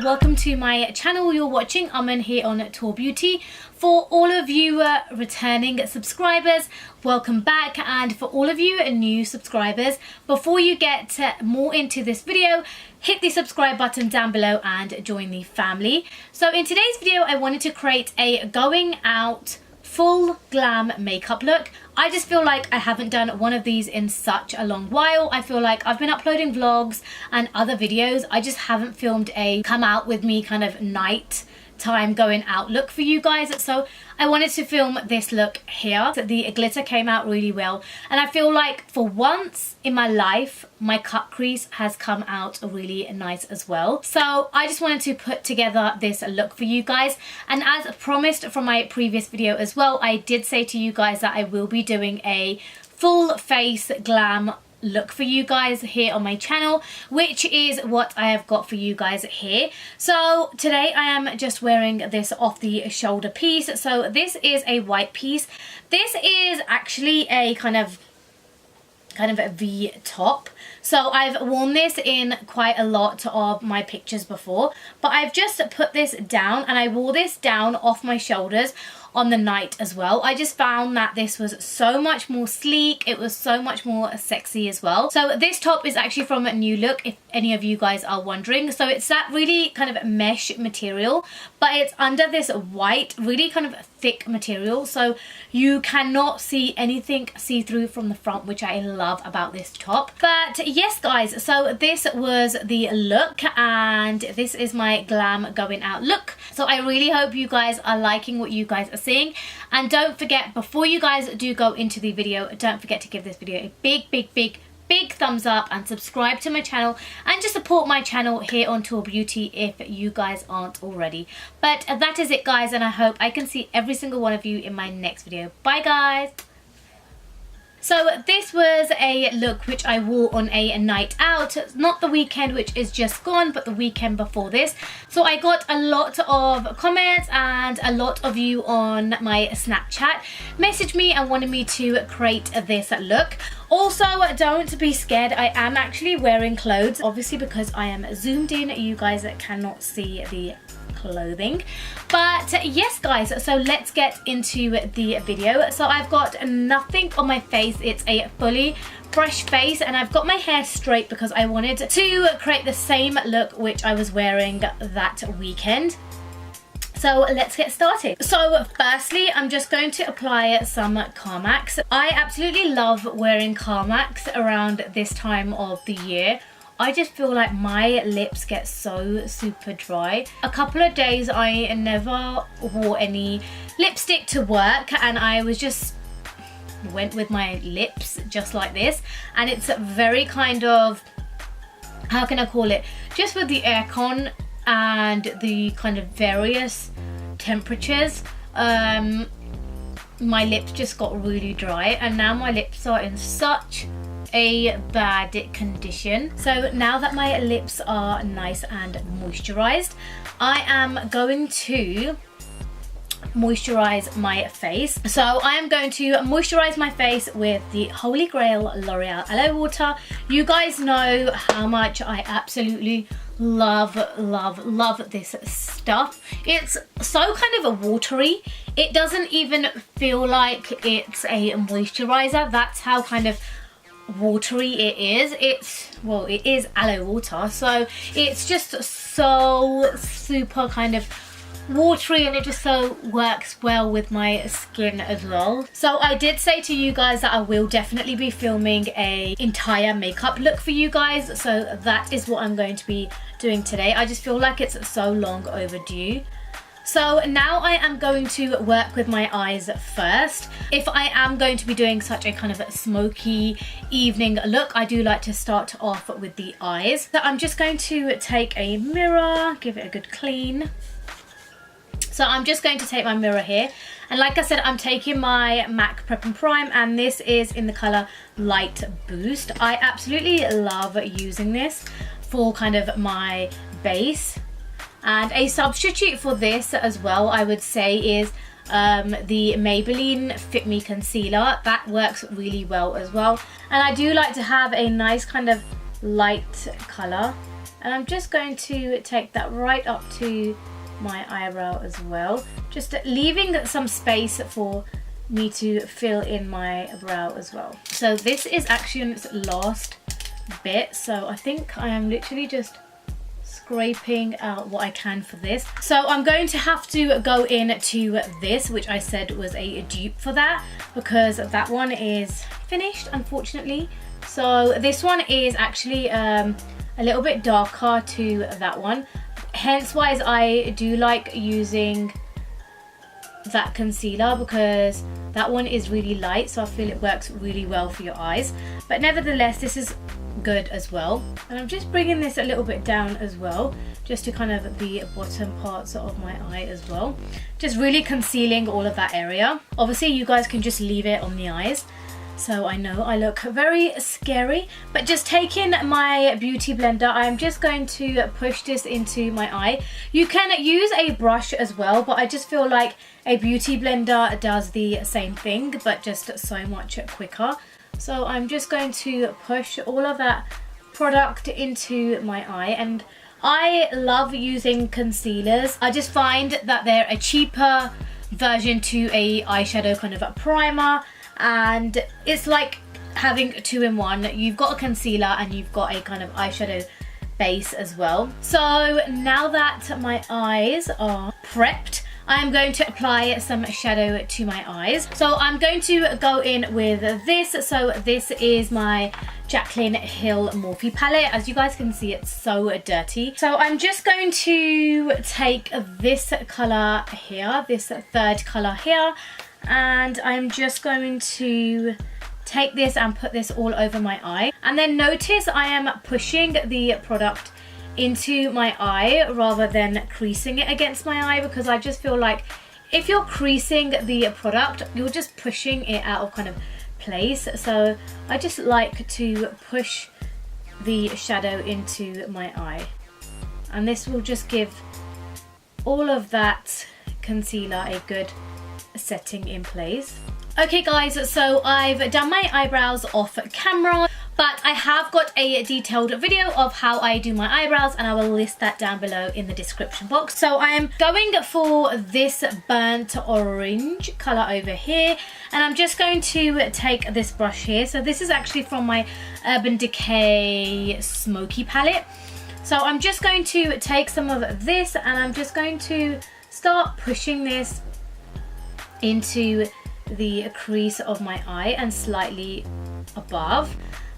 welcome to my channel. You're watching Aman here on Taur Beauty. For all of you returning subscribers, welcome back, and for all of you new subscribers, before you get more into this video, hit the subscribe button down below and join the family. So in today's video I wanted to create a going out full glam makeup look. I just feel like I haven't done one of these in such a long while. I feel like I've been uploading vlogs and other videos. I just haven't filmed a come out with me kind of night time going out look for you guys, so I wanted to film this look here. So the glitter came out really well, and I feel like for once in my life my cut crease has come out really nice as well. So I just wanted to put together this look for you guys, and as promised from my previous video as well, I did say to you guys that I will be doing a full face glam look for you guys here on my channel, which is what I have got for you guys here. So today I am just wearing this off the shoulder piece. So this is a white piece. This is actually a kind of a V top. So I've worn this in quite a lot of my pictures before, but I've just put this down, and I wore this down off my shoulders on the night as well. I just found that this was so much more sleek. It was so much more sexy as well. So this top is actually from a New Look, if any of you guys are wondering. So it's that really kind of mesh material, but it's under this white, really kind of thick material, so you cannot see anything see-through from the front, which I love about this top. But yes guys, so this was the look, and this is my glam going out look. So I really hope you guys are liking what you guys are seeing, and don't forget, before you guys do go into the video, don't forget to give this video a big thumbs up and subscribe to my channel, and just support my channel here on Taur Beauty if you guys aren't already. But that is it guys, and I hope I can see every single one of you in my next video. Bye guys. So this was a look which I wore on a night out, not the weekend which is just gone, but the weekend before this. So I got a lot of comments, and a lot of you on my Snapchat messaged me and wanted me to create this look. Also, don't be scared, I am actually wearing clothes, obviously because I am zoomed in, you guys cannot see the clothing. But yes guys, so let's get into the video. So I've got nothing on my face, it's a fully fresh face, and I've got my hair straight because I wanted to create the same look which I was wearing that weekend. So let's get started. So firstly, I'm just going to apply some Carmax. I absolutely love wearing Carmax around this time of the year. I just feel like my lips get so super dry. A couple of days I never wore any lipstick to work, and I was just went with my lips just like this, and it's very kind of, how can I call it, just with the aircon and the kind of various temperatures, my lips just got really dry, and now my lips are in such a bad condition. So now that my lips are nice and moisturized, I am going to moisturize my face. So I am going to moisturize my face with the Holy Grail L'Oreal Aloe Water. You guys know how much I absolutely love this stuff. It's so kind of a watery, it doesn't even feel like it's a moisturizer. That's how kind of watery it is. It is aloe water, so it's just so super kind of watery, and it just so works well with my skin as well. So I did say to you guys that I will definitely be filming a entire makeup look for you guys, so that is what I'm going to be doing today. I just feel like it's so long overdue. So now I am going to work with my eyes first. If I am going to be doing such a kind of a smoky evening look, I do like to start off with the eyes. So I'm just going to take a mirror, give it a good clean. So I'm just going to take my mirror here, and like I said, I'm taking my MAC Prep and Prime, and this is in the colour Light Boost. I absolutely love using this for kind of my base. And a substitute for this as well, I would say, is the Maybelline Fit Me Concealer. That works really well as well. And I do like to have a nice kind of light colour And I'm just going to take that right up to my eyebrow as well, just leaving some space for me to fill in my brow as well. So this is actually on its last bit, so I think I am literally just scraping out what I can for this. So I'm going to have to go into this, which I said was a dupe for that, because that one is finished, unfortunately. So this one is actually a little bit darker to that one, hence why I do like using that concealer, because that one is really light, so I feel it works really well for your eyes. But nevertheless, this is good as well. And I'm just bringing this a little bit down as well, just to kind of the bottom parts of my eye as well, just really concealing all of that area. Obviously you guys can just leave it on the eyes, so I know I look very scary, but just taking my beauty blender, I'm just going to push this into my eye. You can use a brush as well, but I just feel like a beauty blender does the same thing, but just so much quicker. So I'm just going to push all of that product into my eye. And I love using concealers. I just find that they're a cheaper version to a eyeshadow kind of a primer, and it's like having two in one. You've got a concealer and you've got a kind of eyeshadow base as well. So now that my eyes are prepped, I'm going to apply some shadow to my eyes. So I'm going to go in with this. So this is my Jaclyn Hill Morphe palette. As you guys can see, it's so dirty. So I'm just going to take this color here, this third color here, and I'm just going to take this and put this all over my eye. And then notice I am pushing the product into my eye rather than creasing it against my eye, because I just feel like if you're creasing the product, you're just pushing it out of kind of place. So I just like to push the shadow into my eye, and this will just give all of that concealer a good setting in place. Okay guys, so I've done my eyebrows off camera, but I have got a detailed video of how I do my eyebrows, and I will list that down below in the description box. So I am going for this burnt orange color over here, and I'm just going to take this brush here. So this is actually from my Urban Decay Smokey palette. So I'm just going to take some of this, and I'm just going to start pushing this into the crease of my eye and slightly above.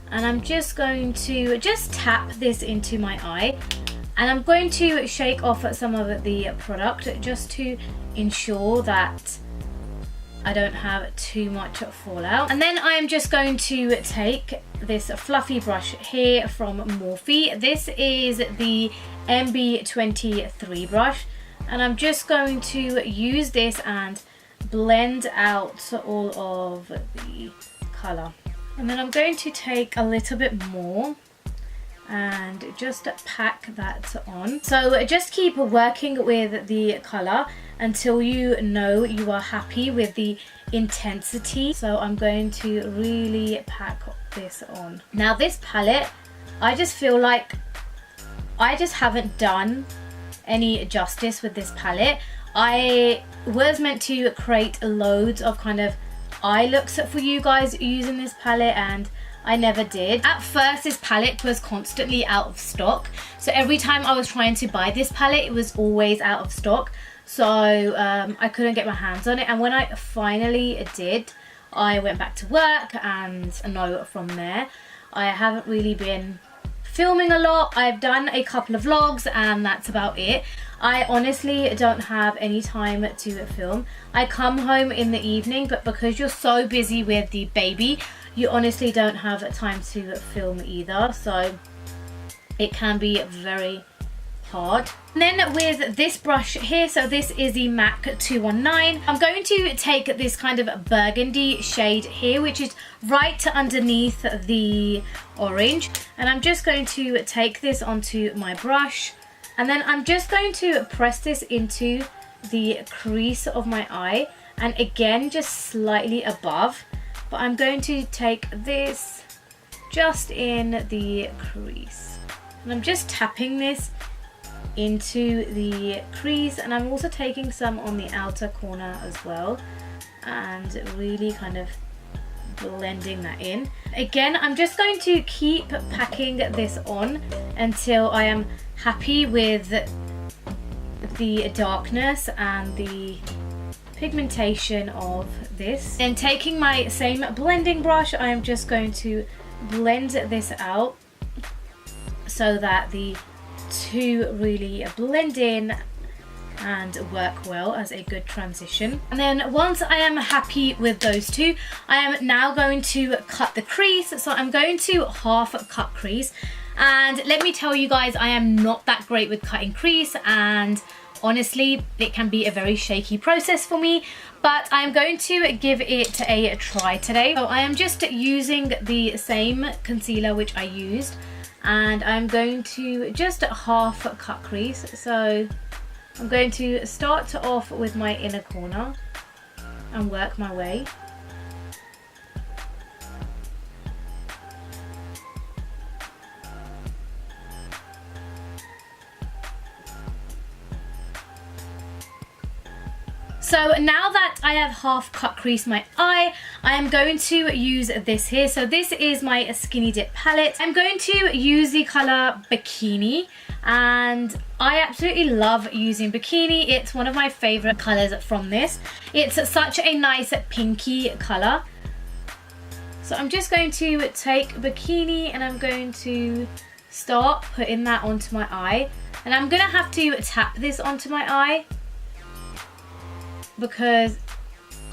And I'm just going to just tap this into my eye, and I'm going to shake off some of the product just to ensure that I don't have too much fallout. And then I'm just going to take this fluffy brush here from Morphe. This is the MB23 brush, and I'm just going to use this and blend out all of the color. And then I'm going to take a little bit more and just pack that on. So just keep working with the color until you know you are happy with the intensity. So I'm going to really pack this on. Now this palette, I just feel like I just haven't done any justice with this palette. I was meant to create loads of kind of eye looks for you guys using this palette, and I never did. At first this palette was constantly out of stock, so every time I was trying to buy this palette it was always out of stock, so I couldn't get my hands on it. And when I finally did, I went back to work, and no, from there I haven't really been filming a lot. I've done a couple of vlogs and that's about it. I honestly don't have any time to film. I come home in the evening, but because you're so busy with the baby, you honestly don't have time to film either, so it can be very hard. And then with this brush here, so this is the MAC 219, I'm going to take this kind of burgundy shade here, which is right underneath the orange, and I'm just going to take this onto my brush, and then I'm just going to press this into the crease of my eye, and again just slightly above, but I'm going to take this just in the crease. And I'm just tapping this into the crease, and I'm also taking some on the outer corner as well, and really kind of blending that in. Again, I'm just going to keep packing this on until I am happy with the darkness and the pigmentation of this. Then taking my same blending brush, I am just going to blend this out so that the two really blend in and work well as a good transition. And then once I am happy with those two, I am now going to cut the crease. So I'm going to half cut crease, and let me tell you guys, I am not that great with cutting crease, and honestly it can be a very shaky process for me, but I'm going to give it a try today. So I am just using the same concealer which I used, and I'm going to just half cut crease. So I'm going to start off with my inner corner and work my way. So now that I have half cut creased my eye, I am going to use this here. So this is my Skinny Dip palette. I'm going to use the colour Bikini, and I absolutely love using Bikini. It's one of my favourite colours from this. It's such a nice pinky colour. So I'm just going to take Bikini and I'm going to start putting that onto my eye. And I'm going to have to tap this onto my eye, because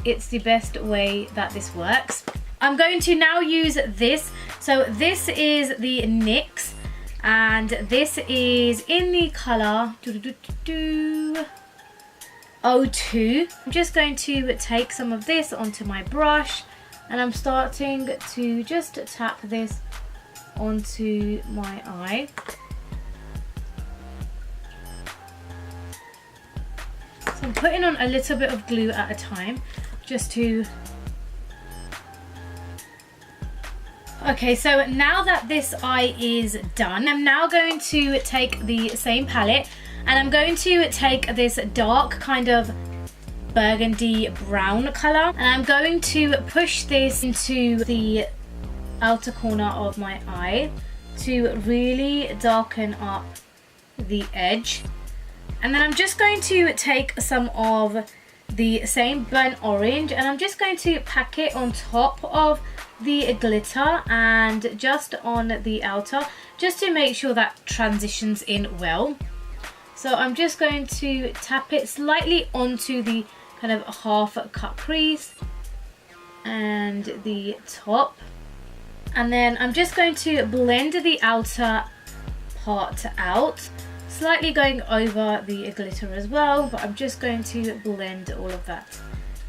it's the best way that this works. I'm going to now use this. So this is the NYX, and this is in the colour O2. I'm just going to take some of this onto my brush, and I'm starting to just tap this onto my eye. So I'm putting on a little bit of glue at a time, just to... Okay, so now that this eye is done, I'm now going to take the same palette, and I'm going to take this dark kind of burgundy brown colour, and I'm going to push this into the outer corner of my eye to really darken up the edge. And then I'm just going to take some of the same burnt orange, and I'm just going to pack it on top of the glitter and just on the outer, just to make sure that transitions in well. So I'm just going to tap it slightly onto the kind of half cut crease and the top. And then I'm just going to blend the outer part out, slightly going over the glitter as well, but I'm just going to blend all of that.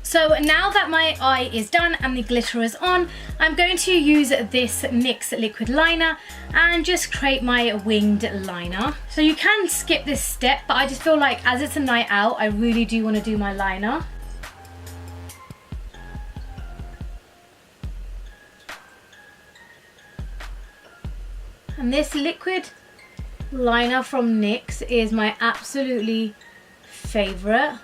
So now that my eye is done and the glitter is on, I'm going to use this NYX liquid liner and just create my winged liner. So you can skip this step, but I just feel like as it's a night out, I really do want to do my liner. And this liquid liner from NYX is my absolutely favourite.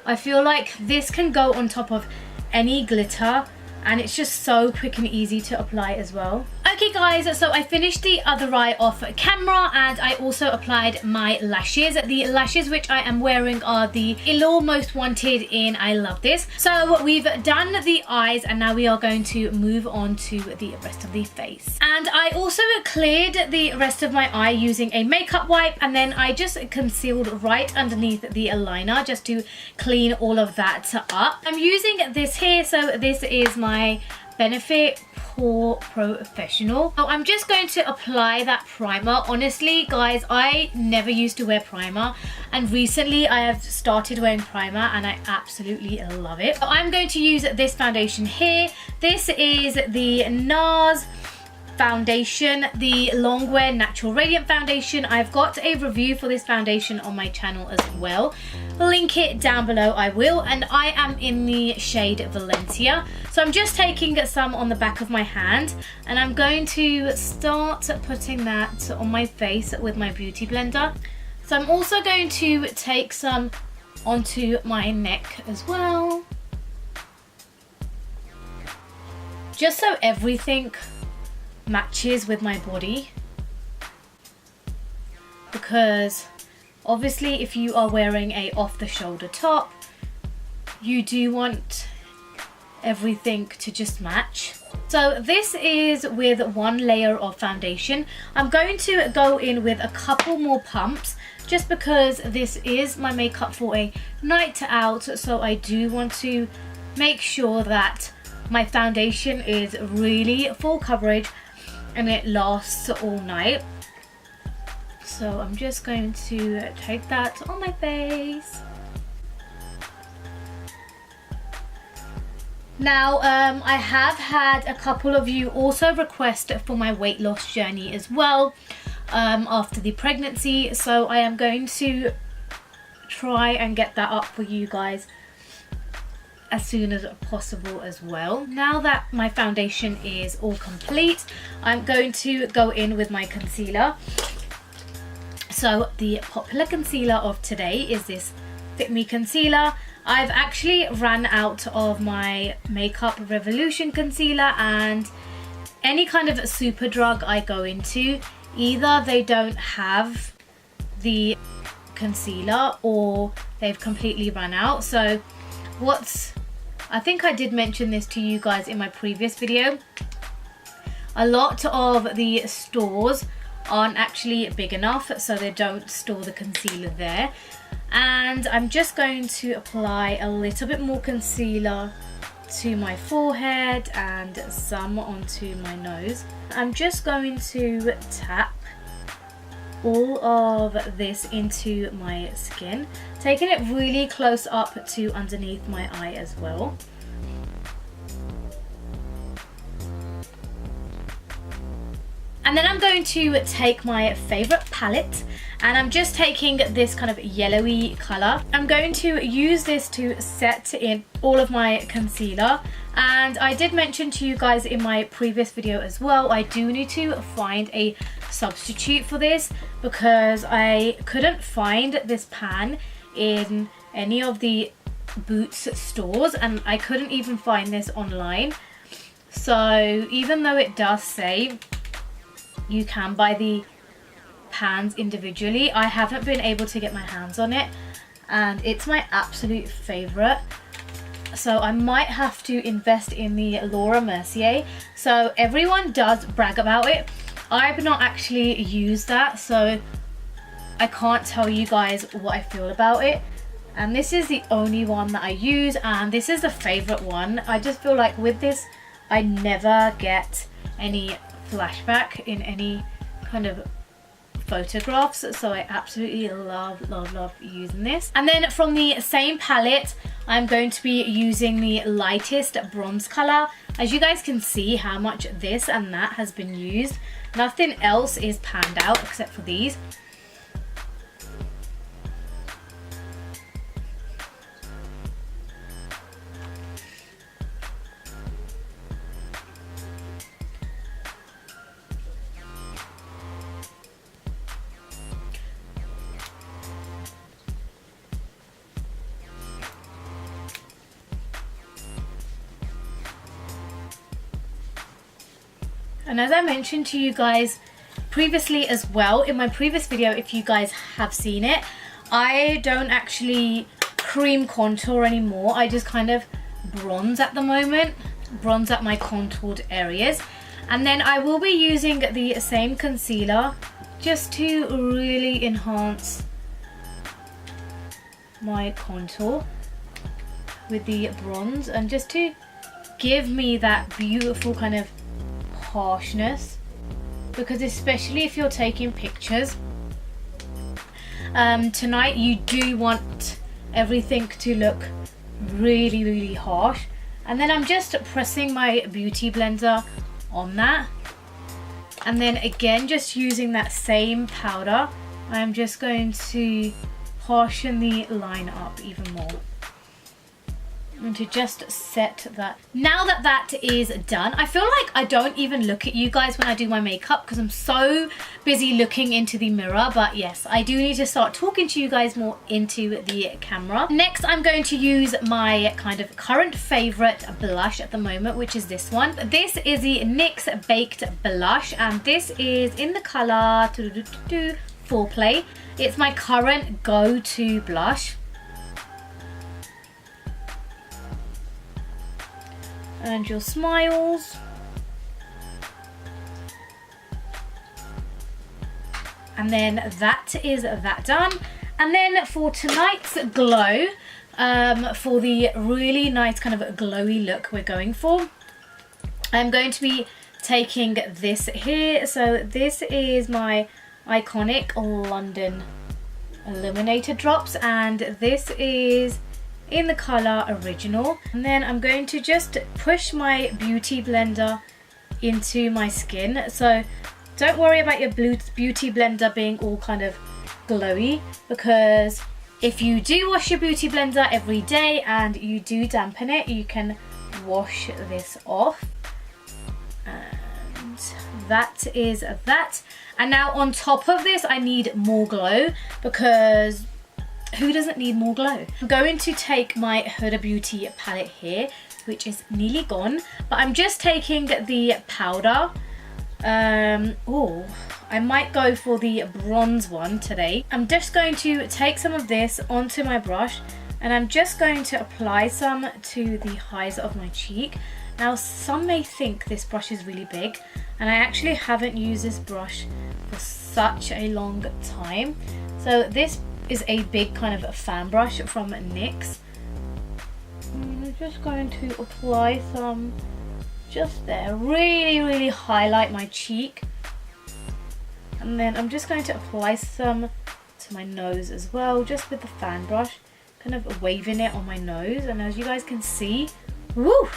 I feel like this can go on top of any glitter, and it's just so quick and easy to apply as well. Okay guys, so I finished the other eye off camera, and I also applied my lashes. The lashes which I am wearing are the Allure Most Wanted in I Love This. So we've done the eyes, and now we are going to move on to the rest of the face. And I also cleared the rest of my eye using a makeup wipe, and then I just concealed right underneath the liner just to clean all of that up. I'm using this here, so this is my Benefit Pore Professional. So I'm just going to apply that primer. Honestly guys, I never used to wear primer, and recently I have started wearing primer and I absolutely love it. So I'm going to use this foundation here. This is the NARS foundation, the Longwear Natural Radiant Foundation. I've got a review for this foundation on my channel as well. Link it down below, I will. And I am in the shade Valencia. So I'm just taking some on the back of my hand, and I'm going to start putting that on my face with my beauty blender. So I'm also going to take some onto my neck as well, just so everything matches with my body, because obviously if you are wearing a off-the-shoulder top, you do want everything to just match. So this is with one layer of foundation. I'm going to go in with a couple more pumps just because this is my makeup for a night out, so I do want to make sure that my foundation is really full coverage and it lasts all night. So I'm just going to take that on my face. Now, I have had a couple of you also request for my weight loss journey as well after the pregnancy. So I am going to try and get that up for you guys as soon as possible as well. Now that my foundation is all complete, I'm going to go in with my concealer. So the popular concealer of today is this Fit Me concealer. I've actually ran out of my Makeup Revolution concealer, and any kind of Superdrug I go into, either they don't have the concealer or they've completely run out. So I think I did mention this to you guys in my previous video, a lot of the stores aren't actually big enough, so they don't store the concealer there. And I'm just going to apply a little bit more concealer to my forehead and some onto my nose. I'm just going to tap all of this into my skin, taking it really close up to underneath my eye as well. And then I'm going to take my favorite palette, and I'm just taking this kind of yellowy color. I'm going to use this to set in all of my concealer. And I did mention to you guys in my previous video as well, I do need to find a substitute for this because I couldn't find this pan in any of the Boots stores, and I couldn't even find this online. So even though it does say you can buy the pans individually, I haven't been able to get my hands on it, and it's my absolute favorite. So I might have to invest in the Laura Mercier. So everyone does brag about it. I've not actually used that, so I can't tell you guys what I feel about it. And this is the only one that I use, and this is the favorite one. I just feel like with this I never get any flashback in any kind of photographs, so I absolutely love using this. And then from the same palette, I'm going to be using the lightest bronze color. As you guys can see how much this and that has been used, nothing else is panned out except for these. And as I mentioned to you guys previously as well, in my previous video, if you guys have seen it, I don't actually cream contour anymore. I just kind of bronze at the moment, bronze at my contoured areas. And then I will be using the same concealer just to really enhance my contour with the bronze, and just to give me that beautiful kind of harshness, because especially if you're taking pictures tonight, you do want everything to look really harsh. And then I'm just pressing my beauty blender on that, And then again, just using that same powder, I'm just going to harshen the line up even more. And to just set that. Now that that is done, I feel like I don't even look at you guys when I do my makeup because I'm so busy looking into the mirror. But yes, I do need to start talking to you guys more into the camera. Next, I'm going to use my kind of current favorite blush at the moment, which is this one. This is the NYX Baked Blush, and this is in the color Foreplay. It's my current go-to blush. And your smiles. And then that is that done. And then for tonight's glow, for the really nice kind of glowy look we're going for, I'm going to be taking this here. So this is my iconic London Illuminator drops, and this is in the color Original. And then I'm going to just push my beauty blender into my skin. So don't worry about your beauty blender being all kind of glowy, because if you do wash your beauty blender every day and you do dampen it, you can wash this off. And that is that. And now on top of this, I need more glow, because who doesn't need more glow? I'm going to take my Huda Beauty palette here, which is nearly gone, but I'm just taking the powder. Oh, I might go for the bronze one today. I'm just going to take some of this onto my brush, and I'm just going to apply some to the highs of my cheek. Now, some may think this brush is really big, and I actually haven't used this brush for such a long time. So this is a big kind of a fan brush from NYX. I'm just going to apply some just there, really highlight my cheek. And then I'm just going to apply some to my nose as well, just with the fan brush, kind of waving it on my nose. And as you guys can see, woo,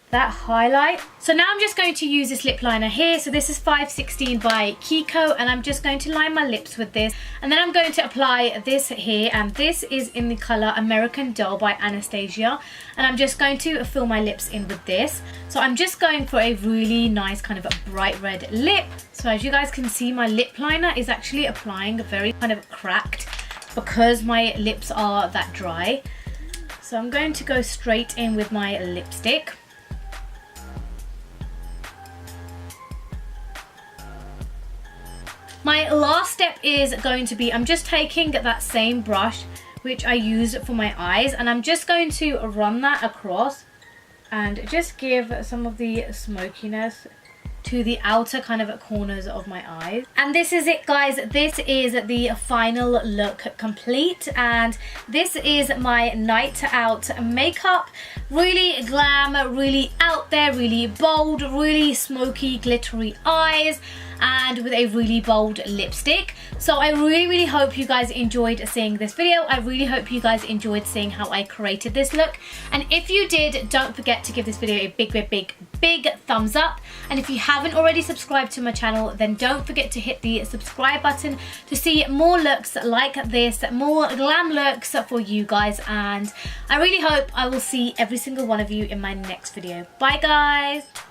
that highlight. So now I'm just going to use this lip liner here. So this is 516 by Kiko, and I'm just going to line my lips with this. And then I'm going to apply this here, and this is in the color American Doll by Anastasia. And I'm just going to fill my lips in with this. So I'm just going for a really nice kind of a bright red lip. So as you guys can see, my lip liner is actually applying very kind of cracked because my lips are that dry. So I'm going to go straight in with my lipstick. My last step is going to be, I'm just taking that same brush which I use for my eyes, and I'm just going to run that across and just give some of the smokiness to the outer kind of corners of my eyes. And this is it, guys. This is the final look complete, and this is my night out makeup. Really glam, really out there, really bold, really smoky, glittery eyes, and with a really bold lipstick. So I really hope you guys enjoyed seeing this video. I really hope you guys enjoyed seeing how I created this look. And if you did, don't forget to give this video a big thumbs up. And if you haven't already subscribed to my channel, then don't forget to hit the subscribe button to see more looks like this, more glam looks for you guys. And I really hope I will see every single one of you in my next video. Bye guys.